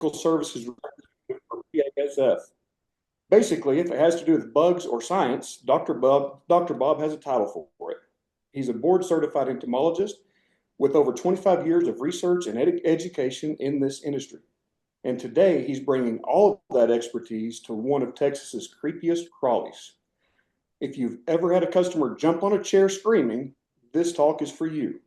Services for BASF. Basically, if it has to do with bugs or science, Dr. Bob has a title for it. He's a board certified entomologist with over 25 years of research and education in this industry. And today he's bringing all of that expertise to one of Texas's creepiest crawlies. If you've ever had a customer jump on a chair screaming, this talk is for you.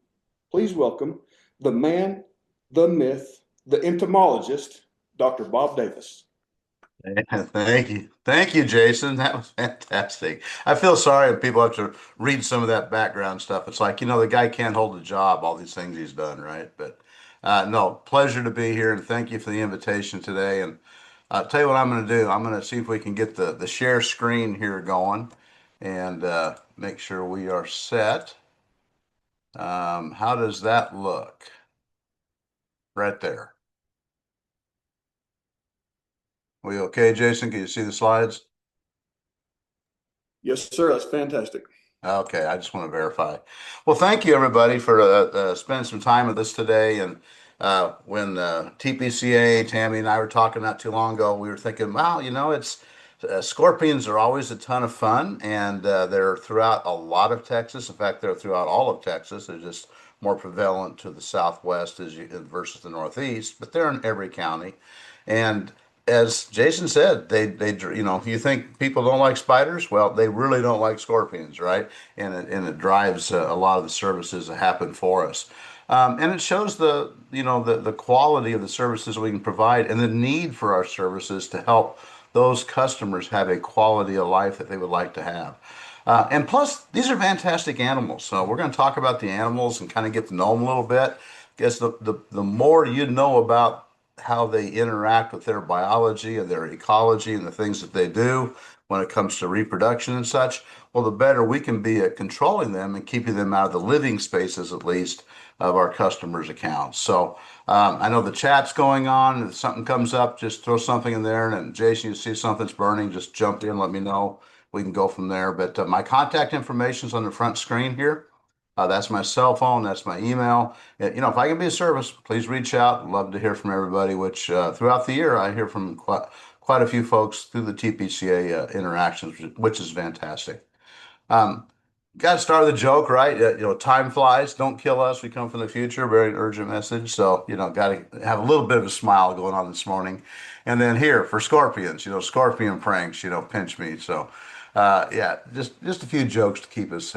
Please welcome the man, the myth, the entomologist, Dr. Bob Davis. Yeah, thank you. Thank you, Jason. That was fantastic. I feel sorry if people have to read some of that background stuff. It's like, the guy can't hold a job, all these things he's done, right? But no, pleasure to be here and thank you for the invitation today. And I'll tell you what I'm going to do. I'm going to see if we can get the share screen here going and make sure we are set. How does that look? Right there. We okay, Jason? Can you see the slides? Yes, sir. That's fantastic. Okay, I just want to verify. Well, thank you everybody for spending some time with us today. And when TPCA, Tammy and I were talking not too long ago, we were thinking, wow, it's scorpions are always a ton of fun, and they're throughout a lot of Texas. In fact, they're throughout all of Texas. They're just more prevalent to the southwest versus the northeast, but they're in every county. And as Jason said, you think people don't like spiders? Well, they really don't like scorpions, right? And it drives a lot of the services that happen for us. And it shows the quality of the services we can provide and the need for our services to help those customers have a quality of life that they would like to have. And plus, these are fantastic animals. So we're going to talk about the animals and kind of get to know them a little bit. Guess the more you know about how they interact with their biology and their ecology and the things that they do when it comes to reproduction and such, well, the better we can be at controlling them and keeping them out of the living spaces, at least, of our customers' accounts. So I know the chat's going on. If something comes up, just throw something in there. And Jason, you see something's burning, just jump in, let me know. We can go from there. But my contact information is on the front screen here. That's my cell phone. That's my email. If I can be of service, please reach out. Love to hear from everybody, which throughout the year, I hear from quite a few folks through the TPCA interactions, which is fantastic. Um, Got to start with a joke, right? Time flies. Don't kill us. We come from the future. Very urgent message. So, got to have a little bit of a smile going on this morning. And then here for scorpions, scorpion pranks, pinch me. So, yeah, just a few jokes to keep us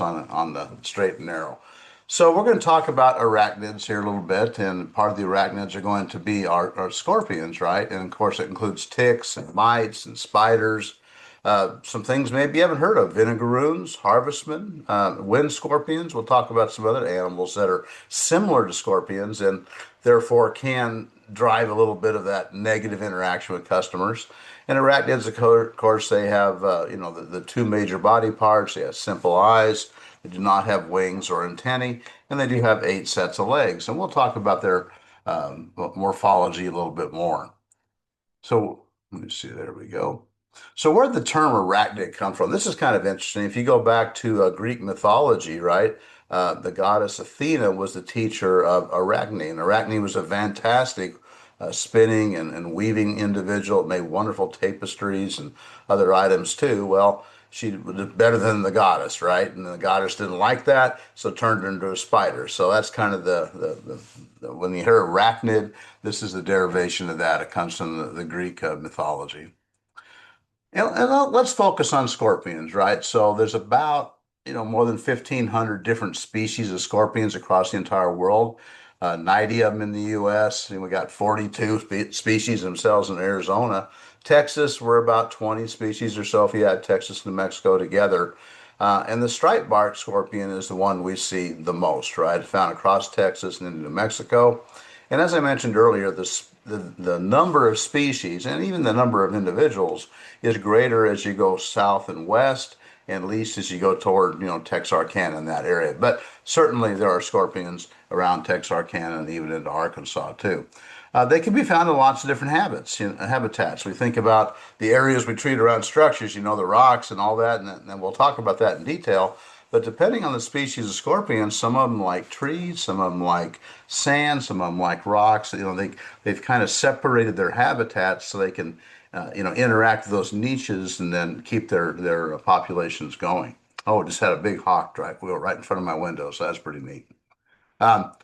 on the straight and narrow. So we're going to talk about arachnids here a little bit, and part of the arachnids are going to be our scorpions, right? And of course, it includes ticks and mites and spiders. Some things maybe you haven't heard of: vinegaroons, harvestmen, wind scorpions. We'll talk about some other animals that are similar to scorpions and therefore can drive a little bit of that negative interaction with customers. And arachnids, of course, they have the two major body parts. They have simple eyes. They do not have wings or antennae, and they do have 8 sets of legs. And we'll talk about their morphology a little bit more. So let me see. There we go. So where did the term arachnid come from? This is kind of interesting. If you go back to Greek mythology, right, the goddess Athena was the teacher of Arachne, and Arachne was a fantastic spinning and weaving individual. It made wonderful tapestries and other items too. Well, she was better than the goddess, right? And the goddess didn't like that, so turned her into a spider. So that's kind of when you hear arachnid, this is the derivation of that. It comes from the Greek mythology. And let's focus on scorpions, right? So there's about, more than 1,500 different species of scorpions across the entire world. 90 of them in the U.S. And we got 42 species themselves in Arizona. Texas, we're about 20 species or so if you add Texas and New Mexico together. And the striped bark scorpion is the one we see the most, right? Found across Texas and into New Mexico. And as I mentioned earlier, the number of species and even the number of individuals is greater as you go south and west, and least as you go toward, Texarkana in that area. But certainly there are scorpions around Texarkana and even into Arkansas too. They can be found in lots of different habitats. We think about the areas we treat around structures, the rocks and all that, and then we'll talk about that in detail. But depending on the species of scorpion, some of them like trees, some of them like sand, some of them like rocks. They've kind of separated their habitats so they can interact with those niches and then keep their populations going. Oh, just had a big hawk drive wheel right in front of my window, so that's pretty neat.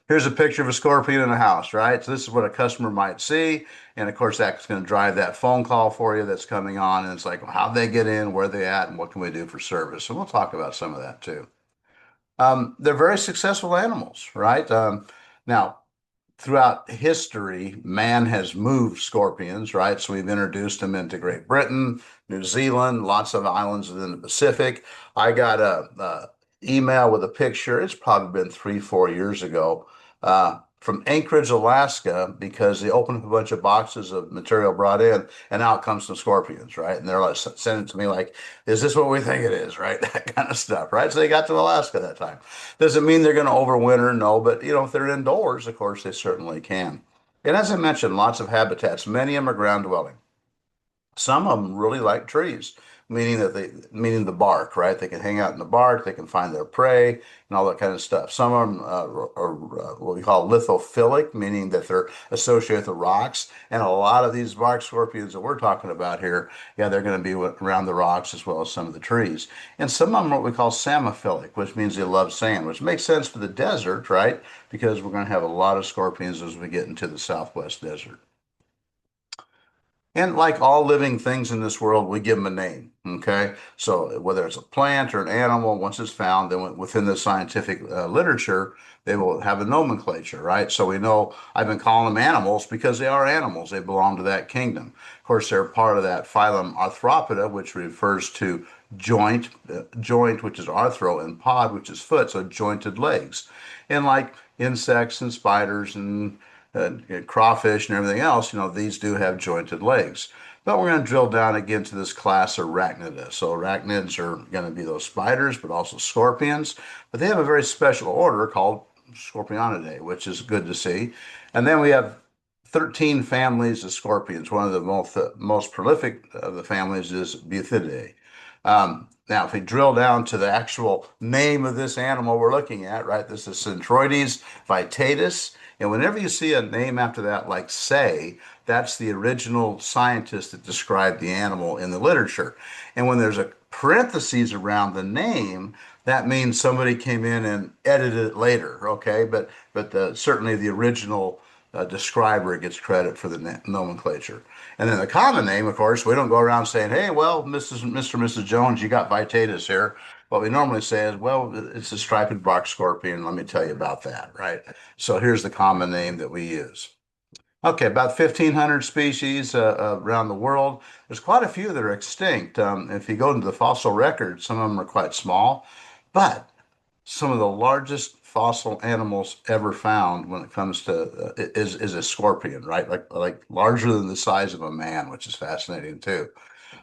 Here's a picture of a scorpion in a house, right? So this is what a customer might see. And of course, that's going to drive that phone call for you that's coming on. And it's like, well, how'd they get in? Where are they at? And what can we do for service? And we'll talk about some of that too. They're very successful animals, right? Now, throughout history, man has moved scorpions, right? So we've introduced them into Great Britain, New Zealand, lots of islands within the Pacific. I got a email with a picture. It's probably been 3, 4 years ago, from Anchorage, Alaska, because they opened up a bunch of boxes of material brought in, and out comes some scorpions, right? And they're like sending it to me like, "Is this what we think it is?" Right? That kind of stuff, right? So they got to Alaska that time. Does it mean they're going to overwinter? No, but if they're indoors, of course, they certainly can. And as I mentioned, lots of habitats. Many of them are ground dwelling. Some of them really like trees, meaning the bark, right? They can hang out in the bark, they can find their prey, and all that kind of stuff. Some of them are what we call lithophilic, meaning that they're associated with the rocks. And a lot of these bark scorpions that we're talking about here, yeah, they're going to be around the rocks as well as some of the trees. And some of them are what we call samophilic, which means they love sand, which makes sense for the desert, right? Because we're going to have a lot of scorpions as we get into the Southwest desert. And like all living things in this world, we give them a name. Okay. So whether it's a plant or an animal, once it's found, then within the scientific literature, they will have a nomenclature, right? So we know I've been calling them animals because they are animals. They belong to that kingdom. Of course, they're part of that phylum Arthropoda, which refers to joint, which is arthro, and pod, which is foot, so jointed legs. And like insects and spiders and crawfish and everything else, these do have jointed legs. But we're going to drill down again to this class arachnida. So arachnids are going to be those spiders, but also scorpions. But they have a very special order called Scorpionidae, which is good to see. And then we have 13 families of scorpions. One of the most prolific of the families is Buthidae. Now, if we drill down to the actual name of this animal we're looking at, right, this is Centroides vittatus. And whenever you see a name after that, like say, that's the original scientist that described the animal in the literature. And when there's a parentheses around the name, that means somebody came in and edited it later, okay? But certainly the original describer gets credit for the nomenclature. And then the common name, of course, we don't go around saying, "Hey, well, Mr. and Mrs. Jones, you got vittatus here." What we normally say is, "Well, it's a striped bark scorpion. Let me tell you about that," right? So here's the common name that we use. Okay, about 1,500 species around the world. There's quite a few that are extinct. If you go into the fossil record, some of them are quite small, but some of the largest fossil animals ever found when it comes to is a scorpion, right? Like larger than the size of a man, which is fascinating too.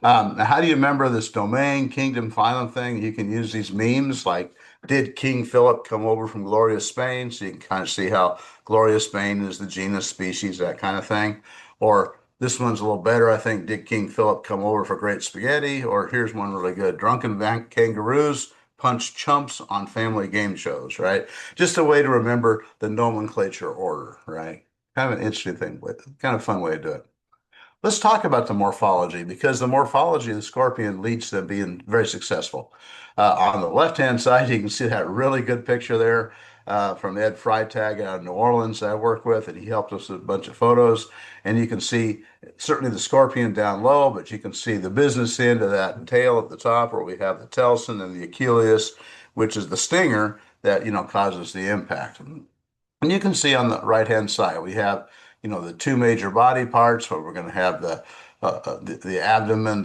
Now, how do you remember this domain, kingdom, phylum thing? You can use these memes like, did King Philip come over from Gloria, Spain? So you can kind of see how Gloria, Spain is the genus, species, that kind of thing. Or this one's a little better, I think. Did King Philip come over for great spaghetti? Or here's one really good. Drunken kangaroos punch chumps on family game shows, right? Just a way to remember the nomenclature order, right? Kind of an interesting thing, but kind of fun way to do it. Let's talk about the morphology because the morphology of the scorpion leads to them being very successful. On the left-hand side, you can see that really good picture there from Ed Freitag out of New Orleans that I work with, and he helped us with a bunch of photos. And you can see certainly the scorpion down low, but you can see the business end of that tail at the top where we have the telson and the Achilles, which is the stinger that, causes the impact. And you can see on the right-hand side, we have, the two major body parts where we're going to have the abdomen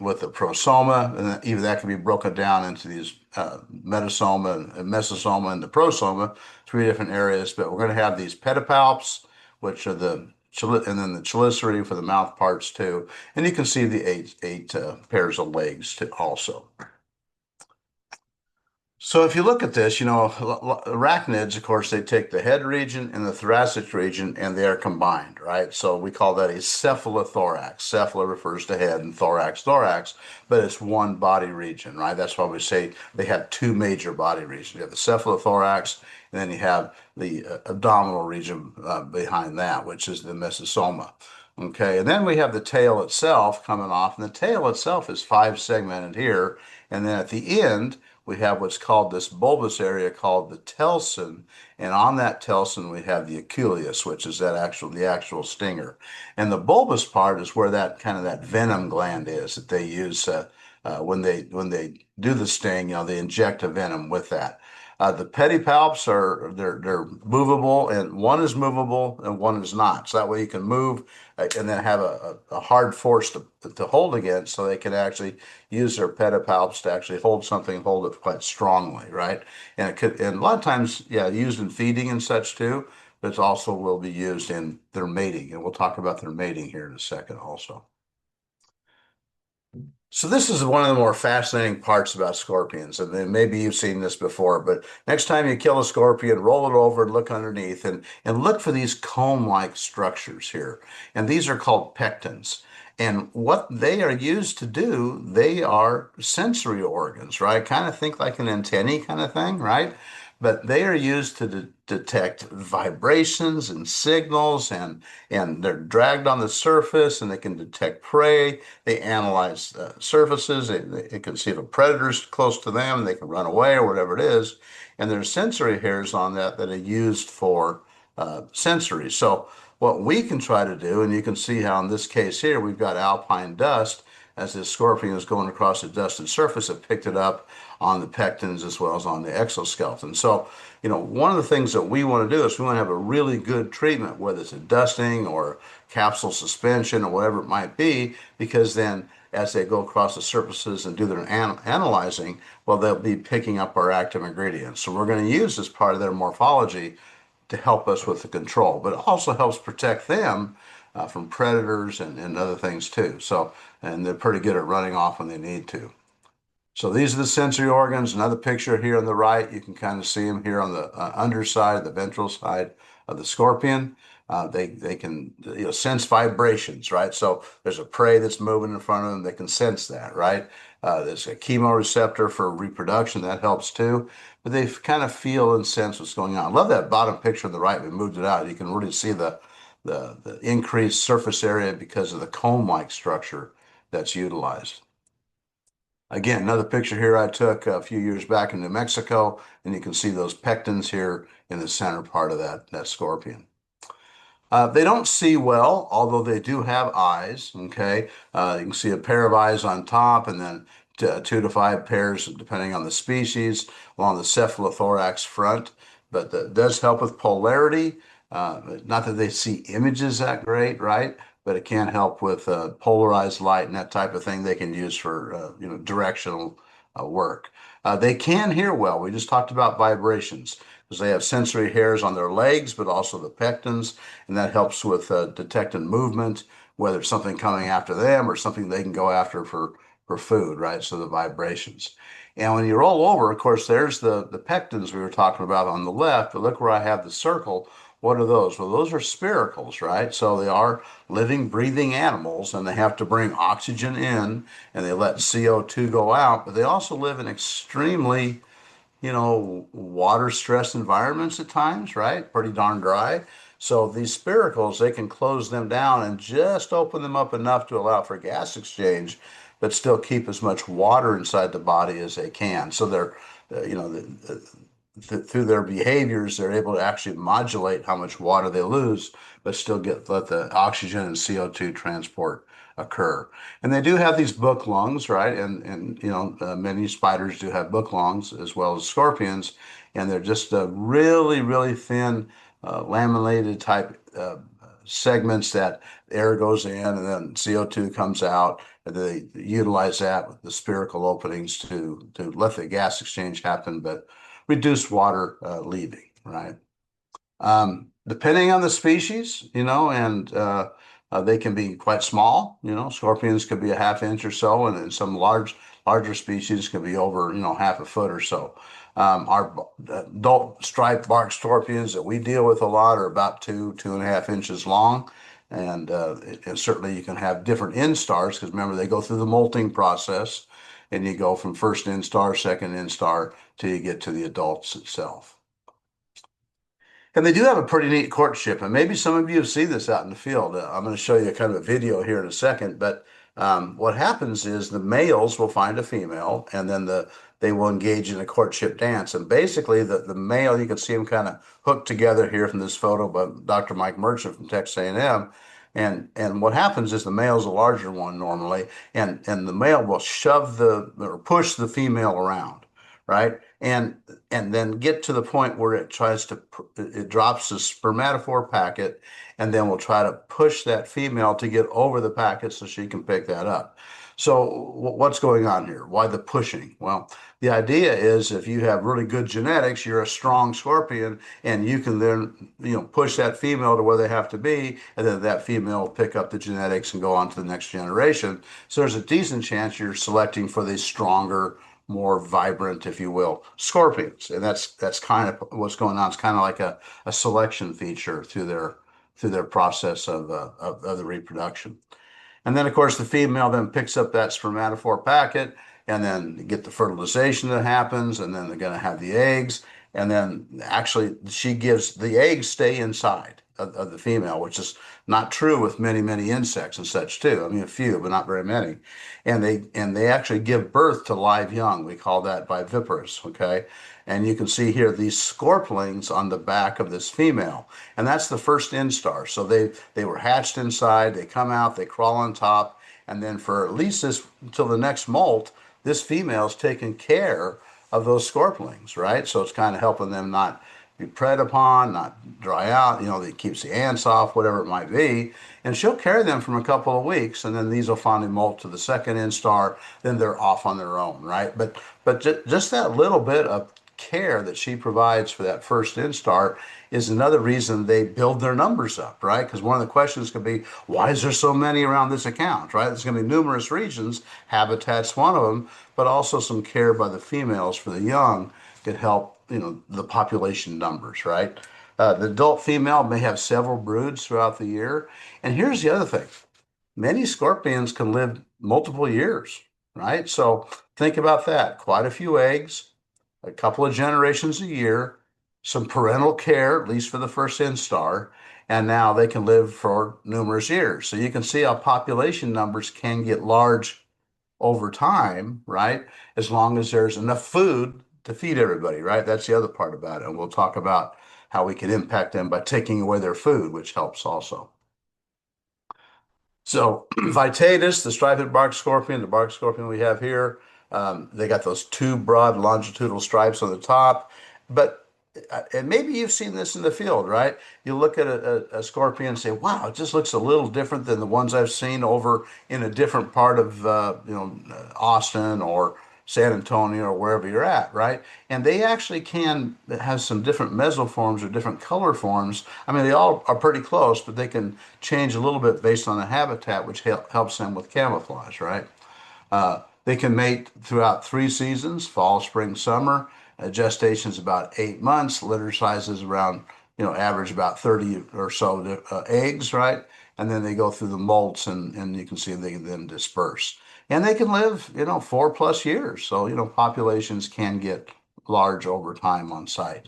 with the prosoma, and even that can be broken down into these metasoma and mesosoma and the prosoma, 3 different areas. But we're going to have these pedipalps, which are and then the chelicerae for the mouth parts too. And you can see the eight pairs of legs too also. So if you look at this, arachnids, of course, they take the head region and the thoracic region and they are combined, right? So we call that a cephalothorax. Cephala refers to head and thorax, but it's one body region, right? That's why we say they have two major body regions. You have the cephalothorax, and then you have the abdominal region behind that, which is the mesosoma. Okay, and then we have the tail itself coming off, and the tail itself is five segmented here. And then at the end, we have what's called this bulbous area called the telson, and on that telson we have the aculeus, which is the actual stinger, and the bulbous part is where that kind of that venom gland is that they use when they do the sting. They inject a venom with that. The pedipalps they're movable, and one is movable and one is not. So that way you can move and then have a hard force to hold against, so they can actually use their pedipalps to actually hold something, hold it quite strongly, right? And a lot of times, yeah, used in feeding and such too, but it also will be used in their mating, and we'll talk about their mating here in a second also. So this is one of the more fascinating parts about scorpions, and then maybe you've seen this before, but next time you kill a scorpion, roll it over and look underneath and look for these comb-like structures here. And these are called pectins. And what they are used to do, they are sensory organs, right? Kind of think like an antennae kind of thing, right? But they are used to detect vibrations and signals, and they're dragged on the surface, and they can detect prey. They analyze surfaces. They can see if a predator's close to them, they can run away or whatever it is. And there's sensory hairs on that are used for sensory. So what we can try to do, and you can see how in this case here, we've got alpine dust. As this scorpion is going across the dusted surface, it picked it up on the pectins as well as on the exoskeleton. So, one of the things that we want to do is we want to have a really good treatment, whether it's a dusting or capsule suspension or whatever it might be, because then as they go across the surfaces and do their analyzing, well, they'll be picking up our active ingredients. So we're going to use this part of their morphology to help us with the control, but it also helps protect them from predators and other things too. So, and they're pretty good at running off when they need to. So these are the sensory organs. Another picture here on the right, you can kind of see them here on the underside, the ventral side of the scorpion. They can sense vibrations, right? So there's a prey that's moving in front of them. They can sense that, right? There's a chemoreceptor for reproduction that helps too. But they kind of feel and sense what's going on. I love that bottom picture on the right. We moved it out. You can really see the increased surface area because of the comb-like structure that's utilized. Again, another picture here I took a few years back in New Mexico, and you can see those pectins here in the center part of that scorpion. They don't see well, although they do have eyes. Okay, you can see a pair of eyes on top, and then two to five pairs, depending on the species, along the cephalothorax front. But that does help with polarity. Not that they see images that great, right? But it can help with polarized light and that type of thing. They can use for directional work. They can hear well. We just talked about vibrations because they have sensory hairs on their legs, but also the pectins, and that helps with detecting movement, whether it's something coming after them or something they can go after for food, right? So the vibrations. And when you roll over, of course, there's the pectins we were talking about on the left, but look where I have the circle. What are those? Well, those are spiracles, right? So they are living, breathing animals, and they have to bring oxygen in and they let CO2 go out, but they also live in extremely water stressed environments at times, right? Pretty darn dry. So these spiracles, they can close them down and just open them up enough to allow for gas exchange, but still keep as much water inside the body as they can. So they're, through their behaviors, they're able to actually modulate how much water they lose, but still let the oxygen and CO2 transport occur. And they do have these book lungs, right? And many spiders do have book lungs as well as scorpions, and they're just really, really thin, laminated type segments that air goes in and then CO2 comes out, and they utilize that with the spherical openings to let the gas exchange happen, but reduce water leaving, right? Depending on the species, and They can be quite small. Scorpions could be a half inch or so, and then some larger species could be over, half a foot or so. Our adult striped bark scorpions that we deal with a lot are about 2.5 inches long. And certainly you can have different instars because remember, they go through the molting process, and you go from first instar, second instar, till you get to the adults itself. And they do have a pretty neat courtship, and maybe some of you have seen this out in the field. I'm going to show you kind of a video here in a second, but what happens is the males will find a female, and then they will engage in a courtship dance. And basically, the male, you can see him kind of hooked together here from this photo by Dr. Mike Merchant from Texas A&M. And what happens is the male's a larger one normally, and the male will shove or push the female around, right? And then get to the point where it drops the spermatophore packet, and then will try to push that female to get over the packet so she can pick that up. So what's going on here? Why the pushing? Well, the idea is if you have really good genetics, you're a strong scorpion, and you can then push that female to where they have to be, and then that female will pick up the genetics and go on to the next generation. So there's a decent chance you're selecting for the stronger, more vibrant, if you will, scorpions. And that's kind of what's going on. It's kind of like a selection feature through their process of the reproduction. And then, of course, the female then picks up that spermatophore packet, and then get the fertilization that happens, and then they're going to have the eggs. And then actually, the eggs stay inside of the female, which is not true with many, many insects and such too. I mean, a few, but not very many. And they actually give birth to live young. We call that viviparous, okay? And you can see here these scorplings on the back of this female. And that's the first instar. So they were hatched inside, they come out, they crawl on top, and then for at least this until the next molt, this female's taking care of those scorplings, right? So it's kind of helping them not be preyed upon, not dry out, it keeps the ants off, whatever it might be. And she'll carry them from a couple of weeks, and then these will finally molt to the second instar, then they're off on their own, right? But just that little bit of care that she provides for that first instar is another reason they build their numbers up, right? Because one of the questions could be, why is there so many around this account, right? There's going to be numerous reasons. Habitat's one of them, but also some care by the females for the young could help, the population numbers, right? The adult female may have several broods throughout the year. And here's the other thing. Many scorpions can live multiple years, right? So think about that. Quite a few eggs, a couple of generations a year, some parental care, at least for the first instar, and now they can live for numerous years. So you can see how population numbers can get large over time, right? As long as there's enough food to feed everybody, right? That's the other part about it. And we'll talk about how we can impact them by taking away their food, which helps also. So Vitatus, the striped bark scorpion, the bark scorpion we have here, they got those two broad longitudinal stripes on the top. But and maybe you've seen this in the field, right? You look at a scorpion and say, "Wow, it just looks a little different than the ones I've seen over in a different part of Austin or San Antonio or wherever you're at," right? And they actually can have some different mesoforms or different color forms. I mean, they all are pretty close, but they can change a little bit based on the habitat, which helps them with camouflage, right? They can mate throughout 3 seasons, fall, spring, summer. Gestation is about 8 months. Litter size is around, average about 30 or so eggs, right? And then they go through the molts, and you can see they then disperse. And they can live, 4+ years. So, populations can get large over time on site.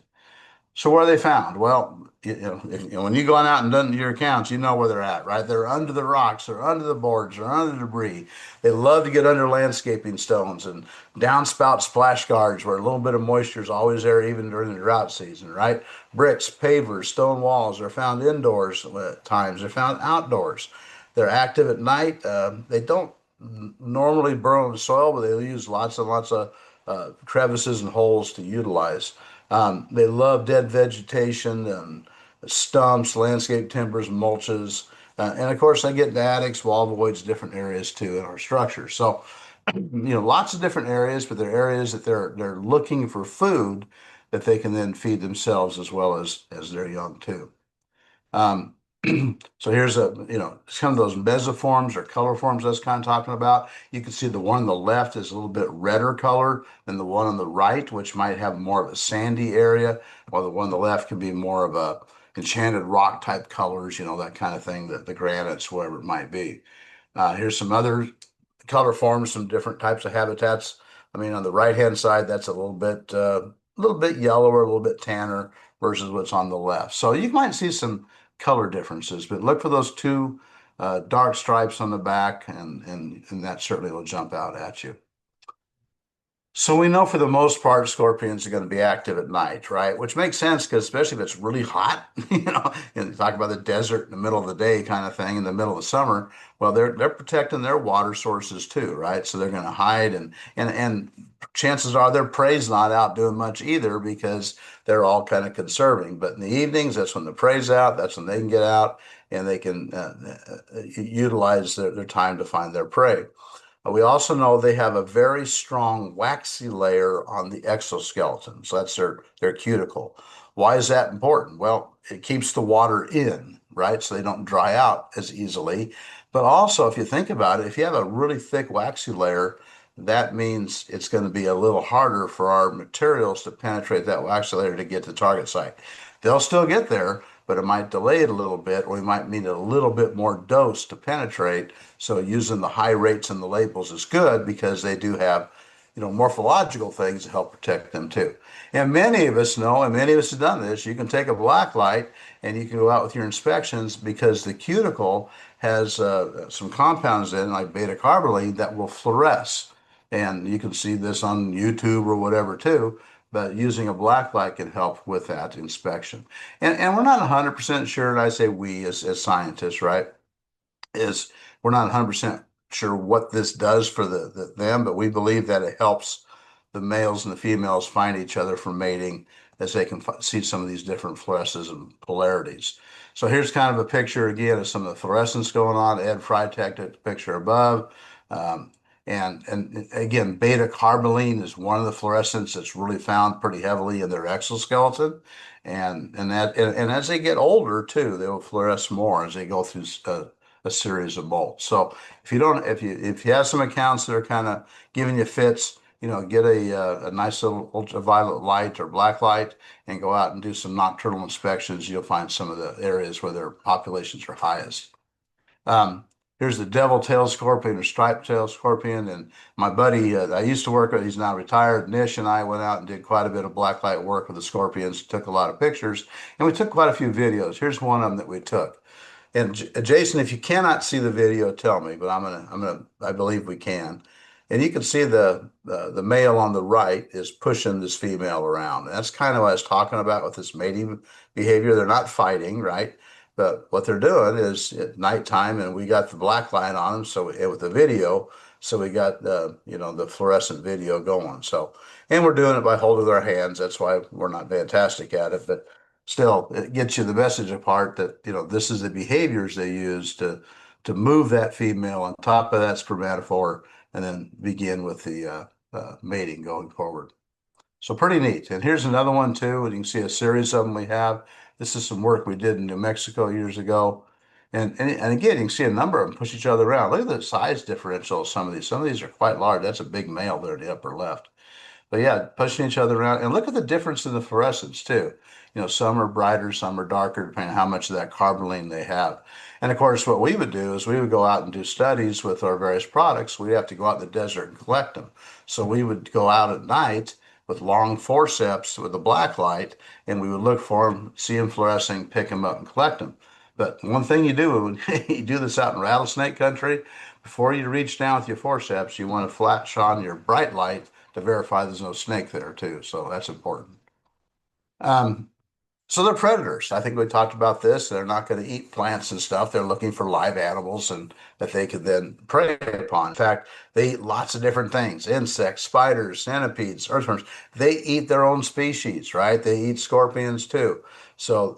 So where are they found? Well, when you go on out and done your accounts, you know where they're at, right? They're under the rocks, they're under the boards, they're under the debris. They love to get under landscaping stones and downspout splash guards where a little bit of moisture is always there, even during the drought season, right? Bricks, pavers, stone walls are found indoors at times. They're found outdoors. They're active at night. They don't normally burrow in the soil, but they use lots and lots of crevices and holes to utilize. They love dead vegetation and stumps, landscape timbers, mulches. And of course, they get into attics, wall voids, different areas too in our structure. So, lots of different areas, but they're areas that they're looking for food that they can then feed themselves as well as their young too. So here's some of those mesoforms or color forms I was kind of talking about. You can see the one on the left is a little bit redder color than the one on the right, which might have more of a sandy area, while the one on the left can be more of a enchanted rock type colors, that kind of thing, the granites, whatever it might be. Here's some other color forms, some different types of habitats. I mean, on the right-hand side, that's a little bit yellower, a little bit tanner versus what's on the left. So you might see some color differences, but look for those two dark stripes on the back, and that certainly will jump out at you. So we know for the most part, scorpions are going to be active at night, right? Which makes sense because especially if it's really hot, and talk about the desert in the middle of the day kind of thing in the middle of summer. Well, they're protecting their water sources too, right? So they're going to hide, and chances are their prey's not out doing much either because they're all kind of conserving. But in the evenings, that's when the prey's out. That's when they can get out and they can utilize their time to find their prey. We also know they have a very strong waxy layer on the exoskeleton. So that's their cuticle. Why is that important? Well, it keeps the water in, right? So they don't dry out as easily. But also, if you think about it, if you have a really thick waxy layer, that means it's going to be a little harder for our materials to penetrate that waxy layer to get to the target site. They'll still get there, but it might delay it a little bit, or we might need a little bit more dose to penetrate. So using the high rates in the labels is good because they do have, morphological things to help protect them too. And many of us know, and many of us have done this, you can take a black light and you can go out with your inspections because the cuticle has some compounds in, like beta carbolene, that will fluoresce. And you can see this on YouTube or whatever too, but using a black light can help with that inspection. And we're not 100% sure, and I say we as scientists, right, is we're not 100% sure what this does for them, but we believe that it helps the males and the females find each other for mating as they can see some of these different fluorescences and polarities. So here's kind of a picture again of some of the fluorescence going on. Ed Freitag took the picture above. Um, and again, beta carbolene is one of the fluorescents that's really found pretty heavily in their exoskeleton. And as they get older too, they will fluoresce more as they go through a series of molts. So if you have some accounts that are kind of giving you fits, get a nice little ultraviolet light or black light and go out and do some nocturnal inspections. You'll find some of the areas where their populations are highest. Um, Here's the devil-tailed scorpion or striped-tailed scorpion. And my buddy I used to work with, he's now retired, Nish, and I went out and did quite a bit of blacklight work with the scorpions, took a lot of pictures, and we took quite a few videos. Here's one of them that we took. And Jason, if you cannot see the video, tell me, but I believe we can. And you can see the male on the right is pushing this female around. And that's kind of what I was talking about with this mating behavior. They're not fighting, right? But what they're doing is at nighttime, and we got the black light on them, so with the video, so we got the fluorescent video going. So, and we're doing it by holding our hands. That's why we're not fantastic at it, but still, it gets you the message apart that this is the behaviors they use to move that female. On top of that spermatophore, and then begin with the mating going forward. So pretty neat. And here's another one too, and you can see a series of them we have. This is some work we did in New Mexico years ago. And again, you can see a number of them push each other around. Look at the size differential of some of these. Some of these are quite large. That's a big male there in the upper left. But yeah, pushing each other around. And look at the difference in the fluorescence too. Some are brighter, some are darker, depending on how much of that carboline they have. And of course, what we would do is we would go out and do studies with our various products. We'd have to go out in the desert and collect them. So we would go out at night with long forceps with a black light, and we would look for them, see them fluorescing, pick them up and collect them. But one thing you do when you do this out in rattlesnake country, before you reach down with your forceps, you want to flash on your bright light to verify there's no snake there too. So that's important. Um, so they're predators. I think we talked about this. They're not going to eat plants and stuff. They're looking for live animals and that they could then prey upon. In fact, they eat lots of different things: insects, spiders, centipedes, earthworms. They eat their own species, right? They eat scorpions too. So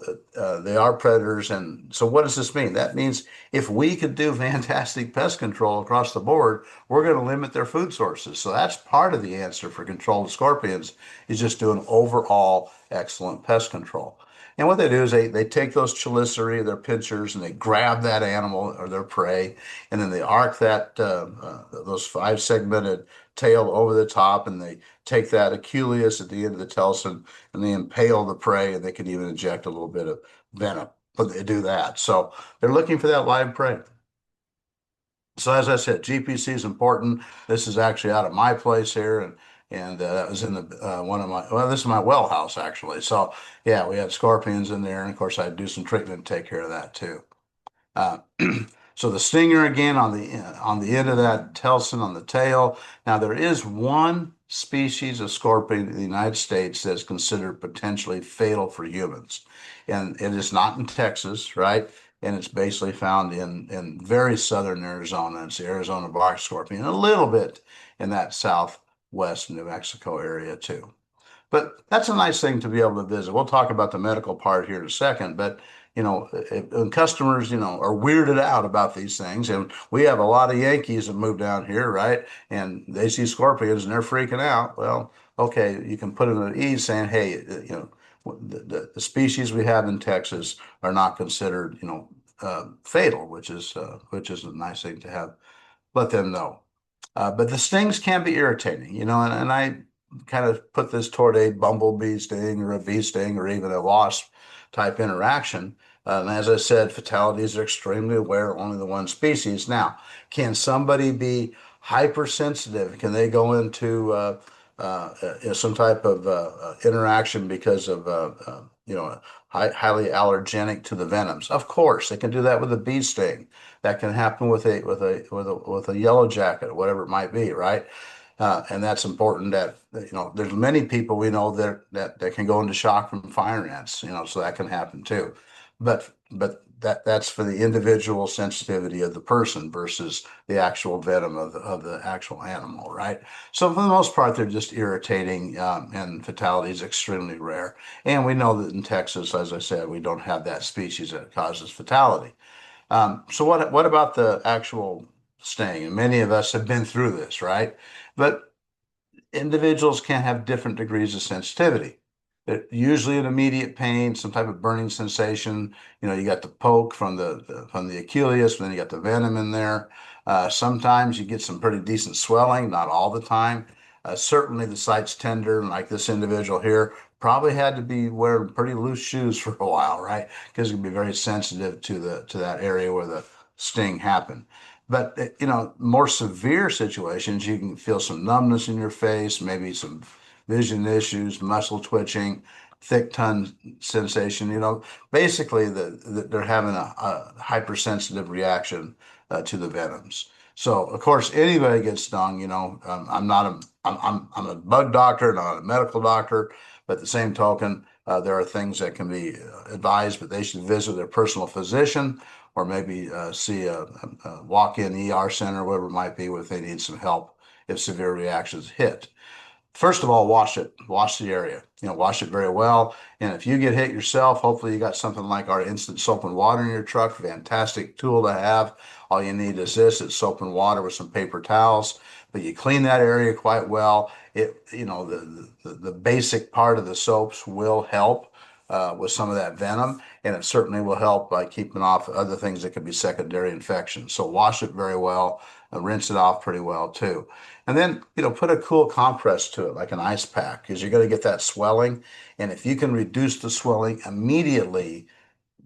they are predators. And so what does this mean? That means if we could do fantastic pest control across the board, we're going to limit their food sources. So that's part of the answer for controlling scorpions is just doing overall excellent pest control. And what they do is they take those chelicerae, their pincers, and they grab that animal or their prey, and then they arc that those five segmented tail over the top, and they take that Aculeus at the end of the telson, and they impale the prey, and they can even inject a little bit of venom when they do that. So they're looking for that live prey. So as I said, GPC is important. This is actually out of my place here, and that was in the one of my well, this is my well house actually. So yeah, we had scorpions in there, and of course I'd do some treatment to take care of that too. Uh, so the stinger again on the end of that telson on the tail. Now there is one species of scorpion in the United States that's considered potentially fatal for humans, and it is not in Texas, right? And it's basically found in very southern Arizona. It's the Arizona bark scorpion, a little bit in that southwest New Mexico area too. But that's a nice thing to be able to visit. We'll talk about the medical part here in a second, but customers, are weirded out about these things, and we have a lot of Yankees that move down here, right? And they see scorpions and they're freaking out. Well, okay, you can put them at ease saying, hey, the species we have in Texas are not considered, fatal, which is a nice thing to have let them know. But the stings can be irritating, and I kind of put this toward a bumblebee sting or a bee sting or even a wasp type interaction. And as I said, fatalities are extremely rare, only the one species. Now, can somebody be hypersensitive? Can they go into some type of interaction because of highly allergenic to the venoms? Of course, they can do that with a bee sting. That can happen with a yellow jacket or whatever it might be, right? And that's important that there's many people we know that can go into shock from fire ants, so that can happen too. But that's for the individual sensitivity of the person versus the actual venom of the actual animal, right? So for the most part, they're just irritating, and fatality is extremely rare. And we know that in Texas, as I said, we don't have that species that causes fatality. So what about the actual sting? And many of us have been through this, right? But individuals can have different degrees of sensitivity. Usually an immediate pain, some type of burning sensation. You got the poke from the Achilles, and then you got the venom in there. Sometimes you get some pretty decent swelling, not all the time. Certainly the site's tender, and like this individual here, probably had to be wearing pretty loose shoes for a while, right? Because it can be very sensitive to that area where the sting happened. But more severe situations, you can feel some numbness in your face, maybe some vision issues, muscle twitching, thick tongue sensation. Basically they're having a hypersensitive reaction to the venoms. So of course anybody gets stung. I'm a bug doctor, not a medical doctor, but at the same token, there are things that can be advised, but they should visit their personal physician or maybe see a walk-in ER center, whatever it might be, if they need some help if severe reactions hit. First of all, wash it. Wash the area. Wash it very well. And if you get hit yourself, hopefully you got something like our instant soap and water in your truck. Fantastic tool to have. All you need is this. It's soap and water with some paper towels. But you clean that area quite well. The basic part of the soaps will help with some of that venom, and it certainly will help by keeping off other things that could be secondary infections. So wash it very well, rinse it off pretty well too. And then, put a cool compress to it, like an ice pack, because you're going to get that swelling. And if you can reduce the swelling immediately,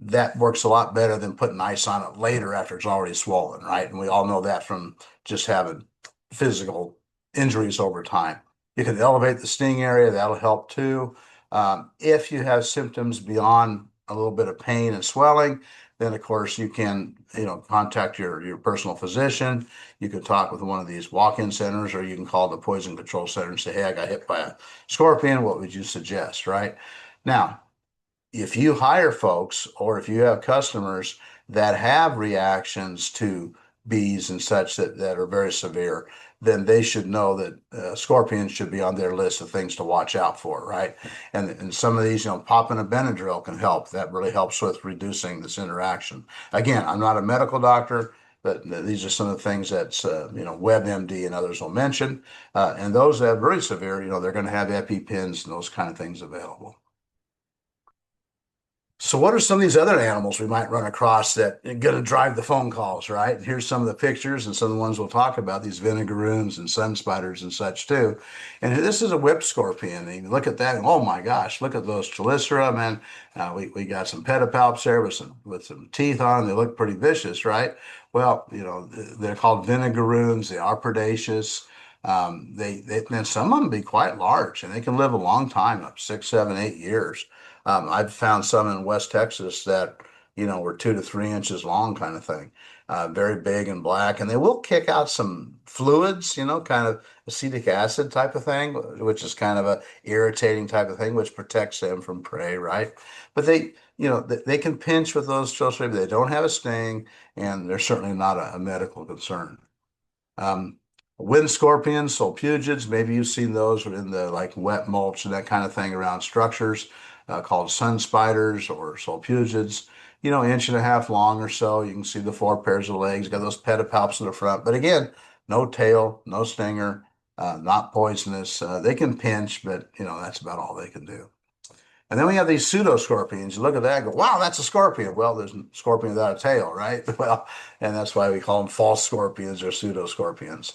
that works a lot better than putting ice on it later after it's already swollen, right? And we all know that from just having physical injuries over time. You can elevate the sting area, that'll help too. If you have symptoms beyond a little bit of pain and swelling, then of course you can, contact your personal physician. You can talk with one of these walk-in centers, or you can call the poison control center and say, hey, I got hit by a scorpion. What would you suggest, right? Now, if you hire folks or if you have customers that have reactions to bees and such that are very severe, then they should know that scorpions should be on their list of things to watch out for, right? And some of these, popping a Benadryl can help. That really helps with reducing this interaction. Again, I'm not a medical doctor, but these are some of the things that WebMD and others will mention. And those that have very severe, they're going to have EpiPens and those kind of things available. So what are some of these other animals we might run across that are going to drive the phone calls, right? And here's some of the pictures and some of the ones we'll talk about, these vinegaroons and sun spiders and such too. And this is a whip scorpion. And you look at that and oh my gosh, look at those chelicera, man. We got some pedipalps there with some teeth on them. They look pretty vicious, right? Well, you know, they're called vinegaroons. They are predaceous. And some of them be quite large and they can live a long time, up 6, 7, 8 years. I've found some in West Texas that, you know, were 2 to 3 inches long, kind of thing. Very big and black, and they will kick out some fluids, you know, kind of acetic acid type of thing, which is kind of a irritating type of thing, which protects them from prey, right? But they can pinch with those children, but they don't have a sting, and they're certainly not a medical concern. Um, Wind scorpions, sulfugids, maybe you've seen those in the like wet mulch and that kind of thing around structures, called sun spiders or sulfugids. You know, inch and a half long or so. You can see the 4 pairs of legs, got those pedipalps in the front. But again, no tail, no stinger, not poisonous. They can pinch, but you know, that's about all they can do. And then we have these pseudoscorpions. You look at that and go, wow, that's a scorpion. Well, there's a scorpion without a tail, right? Well, and that's why we call them false scorpions or pseudoscorpions.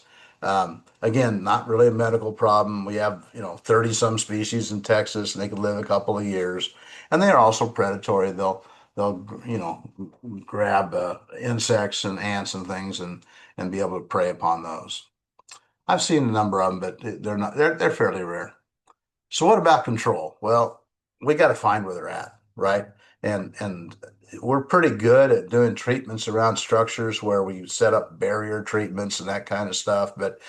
Again, not really a medical problem. We have, you know, 30 some species in Texas and they can live a couple of years. And they are also predatory. They'll, you know, grab insects and ants and things and be able to prey upon those. I've seen a number of them, but they're fairly rare. So what about control? Well, we got to find where they're at, right? And we're pretty good at doing treatments around structures where we set up barrier treatments and that kind of stuff. But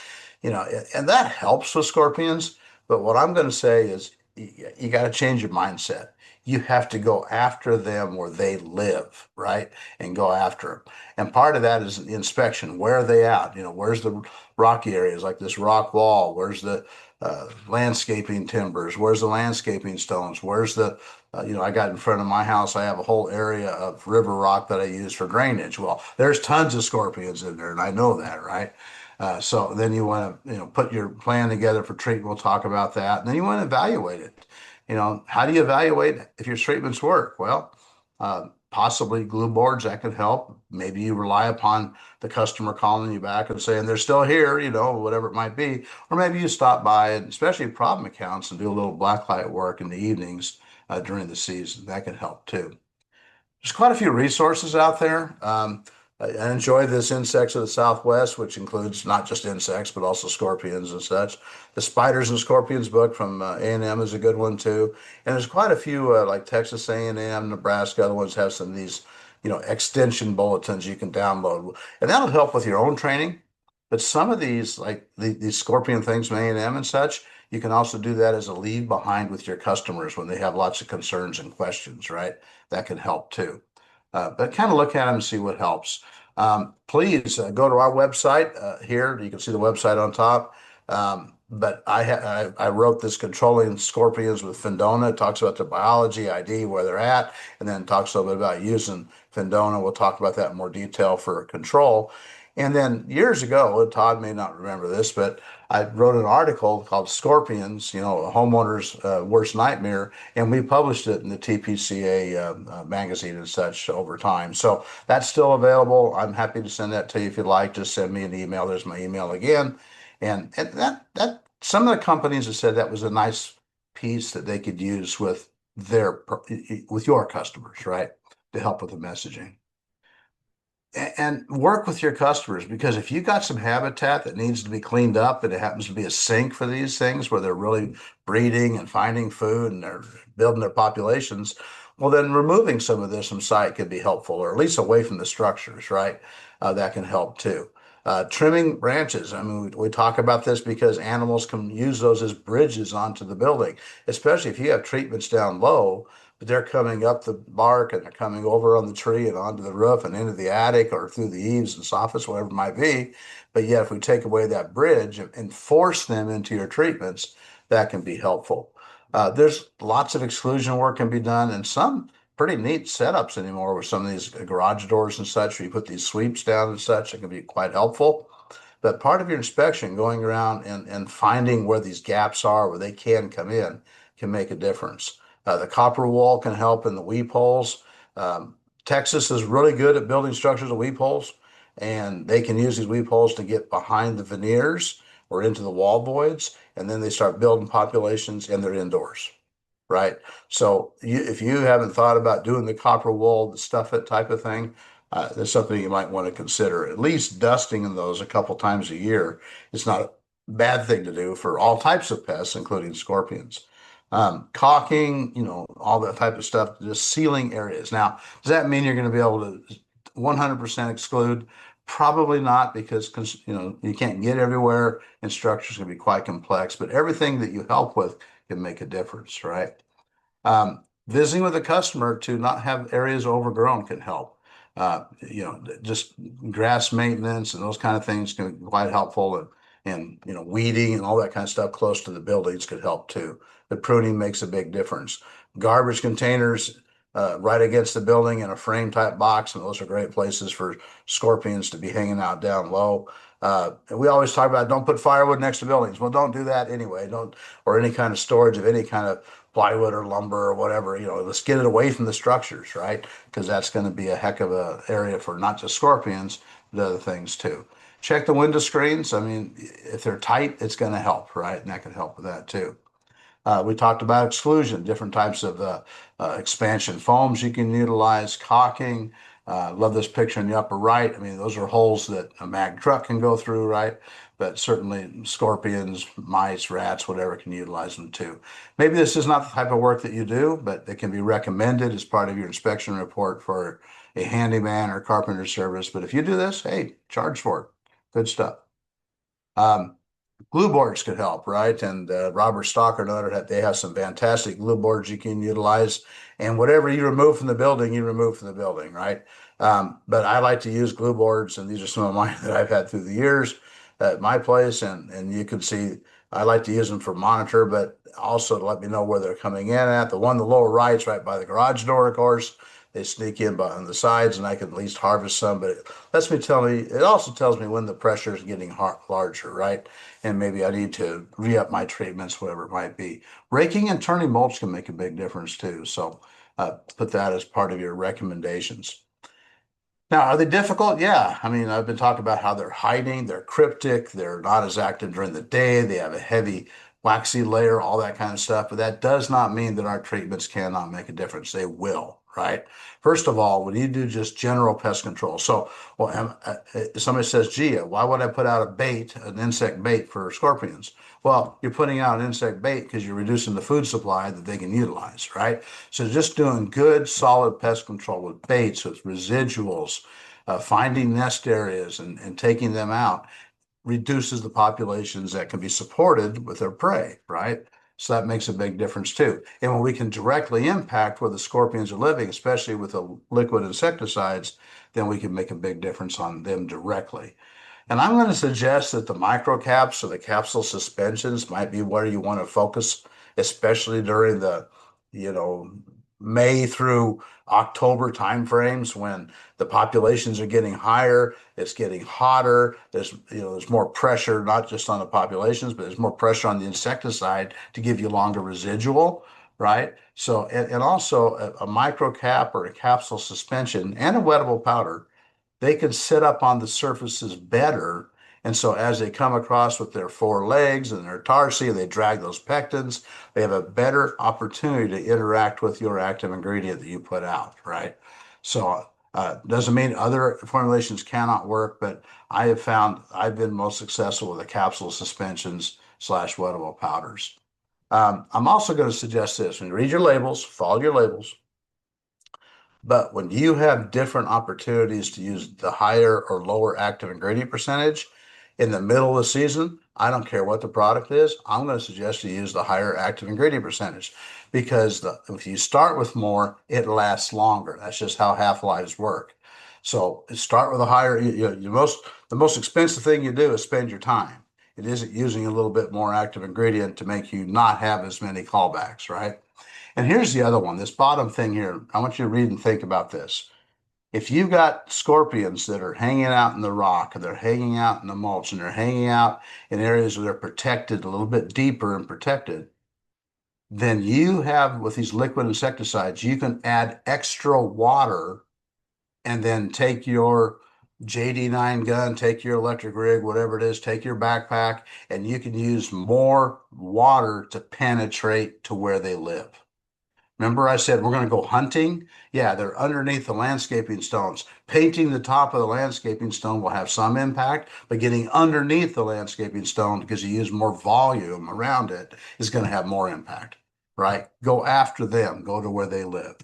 you know, and that helps with scorpions. But what I'm going to say is you got to change your mindset. You have to go after them where they live, right? And go after them. And part of that is the inspection. Where are they at? You know, where's the rocky areas like this rock wall? Where's the landscaping timbers? Where's the landscaping stones? Where's you know, I got in front of my house, I have a whole area of river rock that I use for drainage. Well, there's tons of scorpions in there, and I know that, right? So then you want to, you know, put your plan together for treatment. We'll talk about that. And then you want to evaluate it. You know, how do you evaluate if your treatments work? Well, possibly glue boards that could help. Maybe you rely upon the customer calling you back and saying they're still here, you know, whatever it might be. Or maybe you stop by, and especially problem accounts, and do a little blacklight work in the evenings during the season. That can help too. There's quite a few resources out there. I enjoy this Insects of the Southwest, which includes not just insects, but also scorpions and such. The Spiders and Scorpions book from A&M is a good one too. And there's quite a few like Texas A&M, Nebraska, other ones have some of these, you know, extension bulletins you can download. And that'll help with your own training. But some of these, like these scorpion things from A&M and such, you can also do that as a leave behind with your customers when they have lots of concerns and questions, right? That can help too. But kind of look at them and see what helps. Please go to our website here. You can see the website on top. But I wrote this Controlling Scorpions with Findona. It talks about the biology, ID, where they're at, and then talks a little bit about using Findona. We'll talk about that in more detail for control. And then years ago, Todd may not remember this, but I wrote an article called Scorpions, you know, a homeowner's worst nightmare, and we published it in the TPCA magazine and such over time. So that's still available. I'm happy to send that to you if you'd like. Just send me an email. There's my email again. And that some of the companies have said that was a nice piece that they could use with your customers, right? To help with the messaging and work with your customers, because if you got some habitat that needs to be cleaned up and it happens to be a sink for these things where they're really breeding and finding food and they're building their populations, well, then removing some of this from site could be helpful, or at least away from the structures, right? That can help too. Trimming branches. I mean, we talk about this because animals can use those as bridges onto the building, especially if you have treatments down low, but they're coming up the bark and they're coming over on the tree and onto the roof and into the attic or through the eaves and soffits, whatever it might be. But yet, if we take away that bridge and force them into your treatments, that can be helpful. There's lots of exclusion work can be done, and some pretty neat setups anymore with some of these garage doors and such, where you put these sweeps down and such, that can be quite helpful. But part of your inspection, going around and finding where these gaps are, where they can come in, can make a difference. The copper wall can help in the weep holes. Um, Texas is really good at building structures of weep holes, and they can use these weep holes to get behind the veneers or into the wall voids, and then they start building populations and they're indoors, right? So if you haven't thought about doing the copper wall, the stuff it type of thing, that's something you might want to consider. At least dusting in those a couple times a year is not a bad thing to do for all types of pests, including scorpions. Caulking, all that type of stuff, just sealing areas. Now, does that mean you're going to be able to 100% exclude? Probably not, because you can't get everywhere and structures can be quite complex, but everything that you help with can make a difference, right? Visiting with a customer to not have areas overgrown can help. Just grass maintenance and those kind of things can be quite helpful, and weeding and all that kind of stuff close to the buildings could help too. The pruning makes a big difference. Garbage containers right against the building in a frame type box, and those are great places for scorpions to be hanging out down low. And we always talk about don't put firewood next to buildings. Well, don't do that anyway. Don't, or any kind of storage of any kind of plywood or lumber or whatever. Let's get it away from the structures, right? Because that's going to be a heck of a area for not just scorpions, but other things too. Check the window screens. I mean, if they're tight, it's going to help, right? And that can help with that too. We talked about exclusion, different types of expansion foams you can utilize, caulking. Love this picture in the upper right. I mean, those are holes that a mag truck can go through, right? But certainly scorpions, mice, rats, whatever can utilize them too. Maybe this is not the type of work that you do, but it can be recommended as part of your inspection report for a handyman or carpenter service. But if you do this, hey, charge for it. Good stuff. Um, Glue boards could help, right? And Robert Stocker noted that they have some fantastic glue boards you can utilize. And whatever you remove from the building, you remove from the building, right? But I like to use glue boards, and these are some of mine that I've had through the years at my place. And you can see I like to use them for monitor, but also to let me know where they're coming in at. The one, the lower right's right by the garage door, of course. They sneak in on the sides, and I can at least harvest some. But it also tells me when the pressure is getting larger, right? And maybe I need to re-up my treatments, whatever it might be. Raking and turning mulch can make a big difference too. So put that as part of your recommendations. Now, are they difficult? Yeah. I mean, I've been talking about how they're hiding, they're cryptic, they're not as active during the day, they have a heavy waxy layer, all that kind of stuff. But that does not mean that our treatments cannot make a difference. They will, right? First of all, when you do just general pest control, somebody says, gee, why would I put out an insect bait for scorpions? Well, you're putting out an insect bait because you're reducing the food supply that they can utilize, right? So just doing good, solid pest control with baits, with residuals, finding nest areas and taking them out reduces the populations that can be supported with their prey, right? So that makes a big difference too. And when we can directly impact where the scorpions are living, especially with the liquid insecticides, then we can make a big difference on them directly. And I'm going to suggest that the microcaps or the capsule suspensions might be where you want to focus, especially during the, you know, May through October timeframes when the populations are getting higher, it's getting hotter. There's more pressure, not just on the populations, but there's more pressure on the insecticide to give you longer residual, right? So, and also a micro cap or a capsule suspension and a wettable powder, they can sit up on the surfaces better. And so as they come across with their four legs and their tarsi, they drag those pectins, they have a better opportunity to interact with your active ingredient that you put out, right? So doesn't mean other formulations cannot work, but I have found I've been most successful with the capsule suspensions slash wettable powders. I'm also going to suggest this: when you read your labels, follow your labels. But when you have different opportunities to use the higher or lower active ingredient percentage in the middle of the season, I don't care what the product is, I'm going to suggest you use the higher active ingredient percentage because if you start with more, it lasts longer. That's just how half-lives work. So start with a higher, the most expensive thing you do is spend your time. It isn't using a little bit more active ingredient to make you not have as many callbacks, right? And here's the other one, this bottom thing here. I want you to read and think about this. If you've got scorpions that are hanging out in the rock, and they're hanging out in the mulch, and they're hanging out in areas where they're protected, a little bit deeper and protected, then you have, with these liquid insecticides, you can add extra water and then take your JD9 gun, take your electric rig, whatever it is, take your backpack, and you can use more water to penetrate to where they live. Remember I said we're going to go hunting? Yeah, they're underneath the landscaping stones. Painting the top of the landscaping stone will have some impact, but getting underneath the landscaping stone because you use more volume around it is going to have more impact, right? Go after them, go to where they live.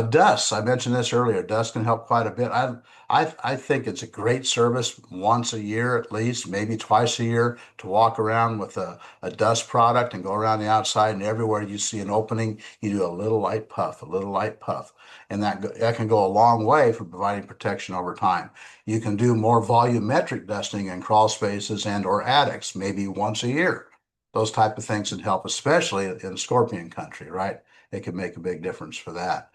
Dust, I mentioned this earlier. Dust can help quite a bit. I think it's a great service once a year at least, maybe twice a year, to walk around with a dust product and go around the outside, and everywhere you see an opening, you do a little light puff, a little light puff. And that can go a long way for providing protection over time. You can do more volumetric dusting in crawl spaces and or attics, maybe once a year. Those type of things would help, especially in scorpion country, right? It can make a big difference for that.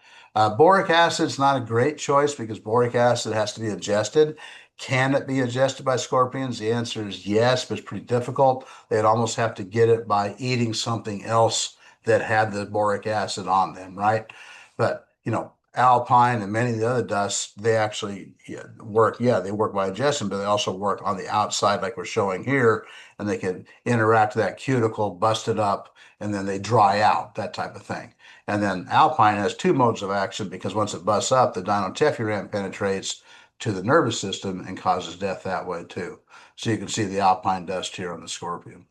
Boric acid is not a great choice because boric acid has to be ingested. Can it be ingested by scorpions? The answer is yes, but it's pretty difficult. They'd almost have to get it by eating something else that had the boric acid on them, right? But, alpine and many of the other dusts, they actually work. Yeah, they work by ingestion, but they also work on the outside, like we're showing here, and they can interact with that cuticle, bust it up, and then they dry out, that type of thing. And then alpine has two modes of action because once it busts up, the dinotephuran penetrates to the nervous system and causes death that way too. So you can see the alpine dust here on the scorpion.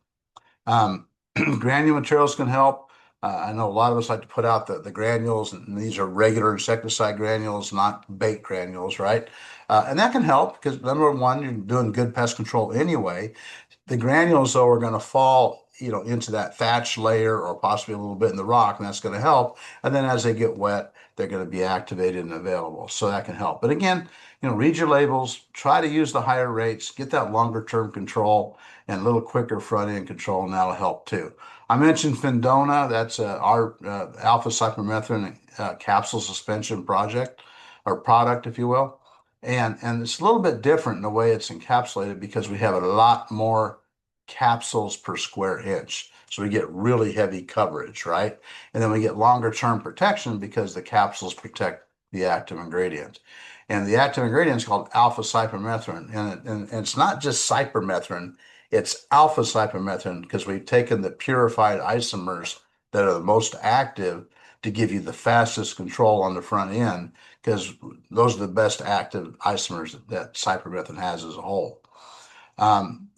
Um, Granule materials can help. I know a lot of us like to put out the granules, and these are regular insecticide granules, not bait granules, right? And that can help because number one, you're doing good pest control anyway. The granules, though, are going to fall, into that thatch layer or possibly a little bit in the rock, and that's going to help. And then as they get wet, they're going to be activated and available. So that can help. But again, read your labels, try to use the higher rates, get that longer term control and a little quicker front end control, and that'll help too. I mentioned Findona. That's our alpha cypermethrin capsule suspension project or product, if you will. And it's a little bit different in the way it's encapsulated because we have a lot more capsules per square inch. So we get really heavy coverage, right? And then we get longer term protection because the capsules protect the active ingredient. And the active ingredient is called alpha cypermethrin. And it's not just cypermethrin, it's alpha cypermethrin because we've taken the purified isomers that are the most active to give you the fastest control on the front end because those are the best active isomers that cypermethrin has as a whole.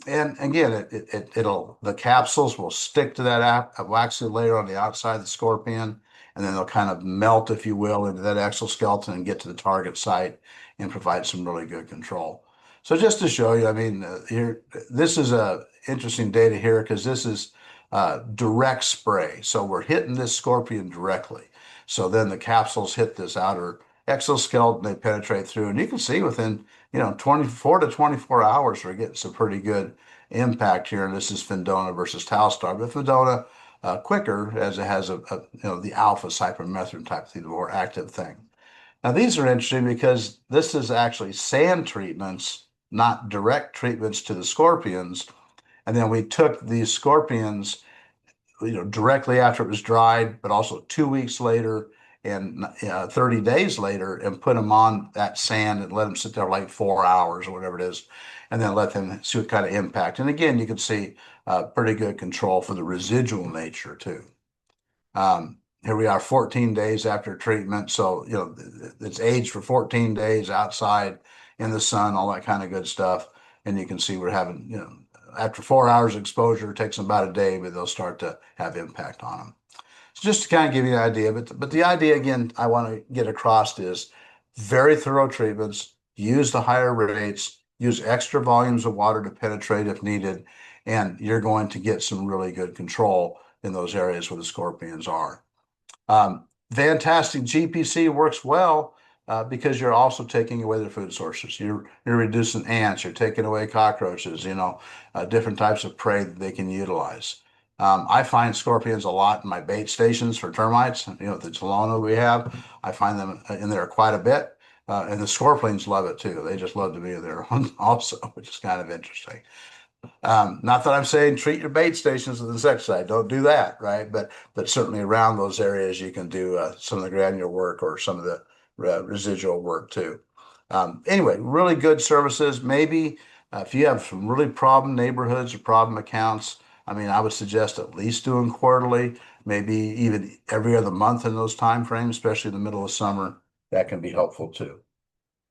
And again, it'll the capsules will stick to that waxy layer on the outside of the scorpion, and then they'll kind of melt, if you will, into that exoskeleton and get to the target site and provide some really good control. So just to show you, I mean, here this is a interesting data here because this is direct spray. So we're hitting this scorpion directly. So then the capsules hit this outer exoskeleton, they penetrate through, and you can see within 24 to 24 hours, we're getting some pretty good impact here. And this is Findona versus Talstar, but Findona quicker as it has the alpha cypermethrin type thing, the more active thing. Now these are interesting because this is actually sand treatments, not direct treatments to the scorpions. And then we took these scorpions directly after it was dried, but also 2 weeks later and 30 days later, and put them on that sand and let them sit there like 4 hours or whatever it is, and then let them see what kind of impact. And again, you can see pretty good control for the residual nature too. Here we are 14 days after treatment. So, it's aged for 14 days outside in the sun, all that kind of good stuff. And you can see we're having, after 4 hours exposure, it takes them about a day, but they'll start to have impact on them. So just to kind of give you an idea, but the idea again I want to get across is very thorough treatments, use the higher rates, use extra volumes of water to penetrate if needed, and you're going to get some really good control in those areas where the scorpions are. Fantastic GPC works well because you're also taking away their food sources. You're reducing ants, you're taking away cockroaches, different types of prey that they can utilize. I find scorpions a lot in my bait stations for termites. The Tolona we have, I find them in there quite a bit. And the scorpions love it too. They just love to be there also, which is kind of interesting. Not that I'm saying treat your bait stations with insecticide. Don't do that, right? But certainly around those areas, you can do some of the granular work or some of the residual work too. Anyway, really good services. Maybe if you have some really problem neighborhoods or problem accounts, I mean, I would suggest at least doing quarterly, maybe even every other month in those time frames, especially in the middle of summer. That can be helpful too.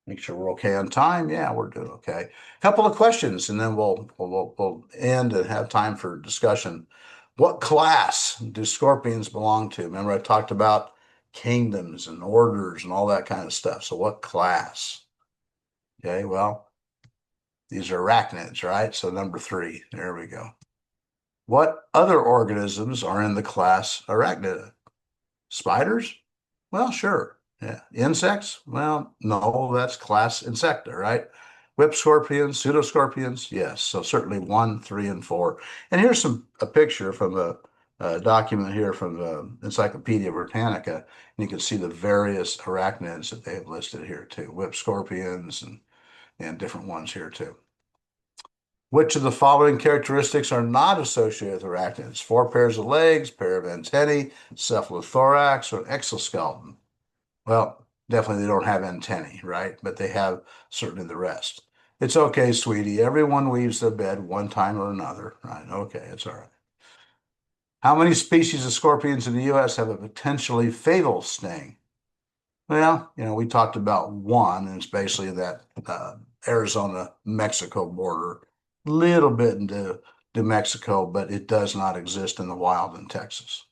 Make sure we're okay on time. Yeah, we're doing okay. Couple of questions, and then we'll end and have time for discussion. What class do scorpions belong to? Remember, I talked about kingdoms and orders and all that kind of stuff. So, what class? Okay, well, these are arachnids, right? So, number three. There we go. What other organisms are in the class arachnida? Spiders? Well, sure. Yeah. Insects? Well, no, that's class Insecta, right? Whip scorpions, pseudoscorpions? Yes. So certainly one, three, and four. And here's a picture from a document here from the Encyclopedia Britannica. And you can see the various arachnids that they have listed here too. Whip scorpions and different ones here too. Which of the following characteristics are not associated with arachnids? Four pairs of legs, pair of antennae, cephalothorax, or exoskeleton? Well, definitely they don't have antennae, right? But they have certainly the rest. It's okay, sweetie. Everyone leaves the bed one time or another, right? Okay, it's all right. How many species of scorpions in the U.S. have a potentially fatal sting? Well, we talked about one, and it's basically that Arizona-Mexico border, little bit into New Mexico, but it does not exist in the wild in Texas.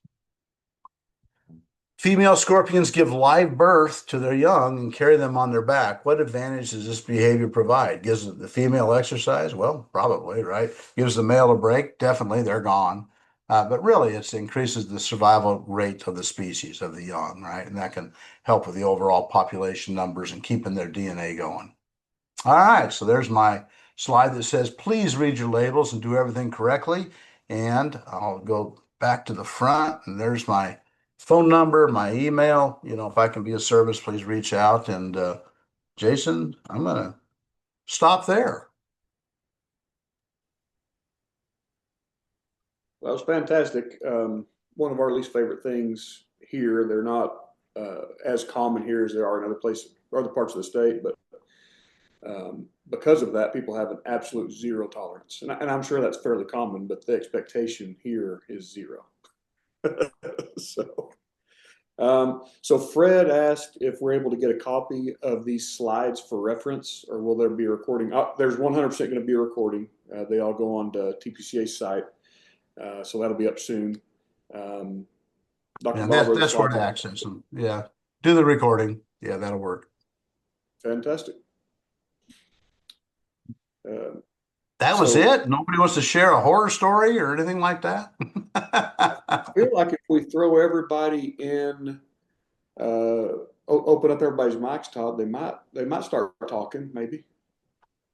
Female scorpions give live birth to their young and carry them on their back. What advantage does this behavior provide? Gives the female exercise? Well, probably, right? Gives the male a break? Definitely, they're gone. But really, it increases the survival rate of the species, of the young, right? And that can help with the overall population numbers and keeping their DNA going. All right, so there's my slide that says, please read your labels and do everything correctly. And I'll go back to the front, and there's my phone number, my email. If I can be of service, please reach out. And Jason, I'm going to stop there. That was fantastic. One of our least favorite things here. They're not as common here as they are in other places, other parts of the state, but because of that, people have an absolute zero tolerance, and I'm sure that's fairly common. But the expectation here is zero. so, so Fred asked if we're able to get a copy of these slides for reference, or will there be a recording? There's 100% going to be a recording. They all go on to TPCA's site. So that'll be up soon. Dr. And Bob that's where to access them. Yeah. Do the recording. Yeah, that'll work. Fantastic. That was it? Nobody wants to share a horror story or anything like that? I feel like if we throw everybody in, open up everybody's mics, Todd, they might start talking, maybe.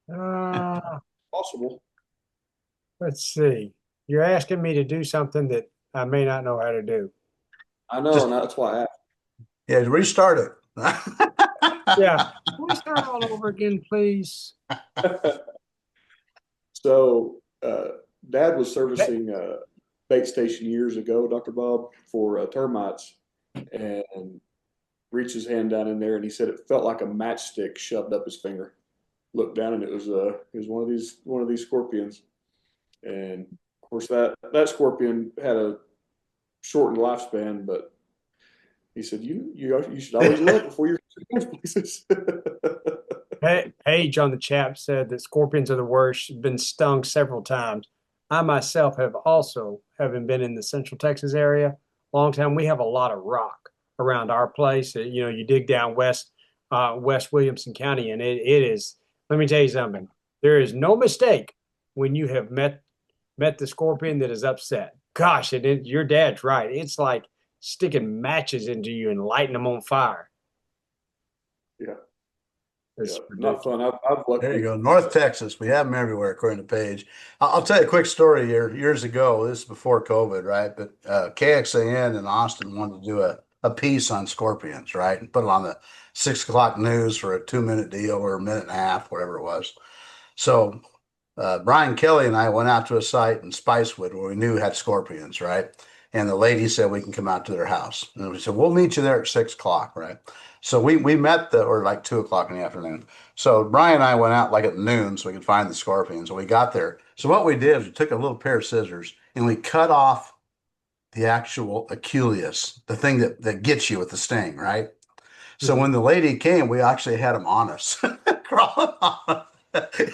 Possible. Let's see. You're asking me to do something that I may not know how to do. I know, and that's why I asked. Yeah, restart it. Yeah. Can we start all over again, please? So, Dad was servicing a bait station years ago, Dr. Bob, for termites, and reached his hand down in there, and he said it felt like a matchstick shoved up his finger. Looked down, and it was one of these scorpions, and of course that scorpion had a shortened lifespan, but he said you should always look before you're in places. Paige on the chat said that scorpions are the worst, been stung several times. I myself have also, having been in the Central Texas area, long time, we have a lot of rock around our place. You dig down West Williamson County, and it is, let me tell you something. There is no mistake when you have met the scorpion that is upset. Gosh, your dad's right. It's like sticking matches into you and lighting them on fire. Yeah. It's not fun. I've looked. There you go. North Texas. We have them everywhere, according to Paige. I'll tell you a quick story here. Years ago, this is before COVID, right? But KXAN in Austin wanted to do a piece on scorpions, right? And put it on the 6 o'clock news for a 2-minute deal or a minute and a half, whatever it was. So Brian Kelly and I went out to a site in Spicewood where we knew had scorpions, right? And the lady said we can come out to their house. And we said, we'll meet you there at 6 o'clock, right? So we met or like 2 o'clock in the afternoon. So Brian and I went out like at noon so we could find the scorpions. And we got there. So what we did is we took a little pair of scissors and we cut off the actual Achilles, the thing that gets you with the sting, right? So when the lady came, we actually had them on us, crawling on us.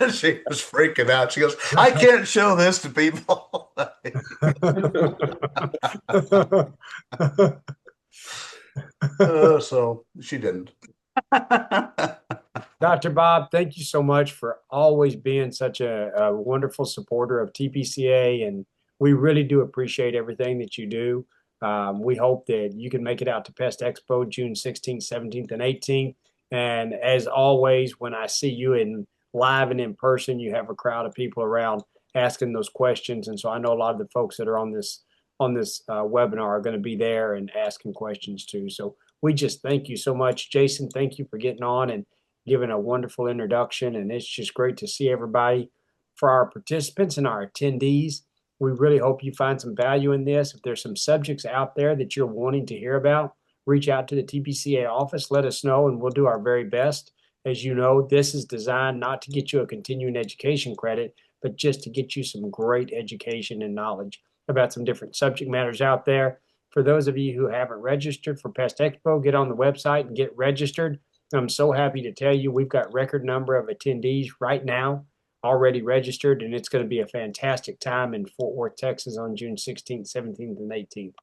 And she was freaking out. She goes, I can't show this to people. So she didn't. Dr. Bob, thank you so much for always being such a wonderful supporter of TPCA, and we really do appreciate everything that you do. We hope that you can make it out to Pest Expo June 16th, 17th, and 18th. And as always, when I see you in live and in person, you have a crowd of people around asking those questions. And so I know a lot of the folks that are on this webinar are going to be there and asking questions too. So we just thank you so much. Jason, thank you for getting on and giving a wonderful introduction. And it's just great to see everybody. For our participants and our attendees, we really hope you find some value in this. If there's some subjects out there that you're wanting to hear about, reach out to the TPCA office, let us know, and we'll do our very best. As you know, this is designed not to get you a continuing education credit, but just to get you some great education and knowledge about some different subject matters out there. For those of you who haven't registered for Pest Expo, get on the website and get registered. I'm so happy to tell you we've got record number of attendees right now already registered, and it's going to be a fantastic time in Fort Worth, Texas on June 16th, 17th, and 18th.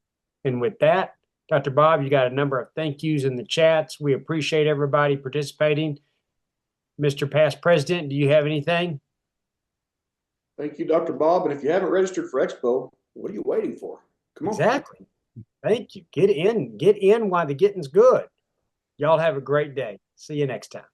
And with that, Dr. Bob, you got a number of thank yous in the chats. We appreciate everybody participating. Mr. Past President, do you have anything? Thank you, Dr. Bob. And if you haven't registered for Expo, what are you waiting for? Come on. Exactly. Thank you. Get in while the getting's good. Y'all have a great day. See you next time.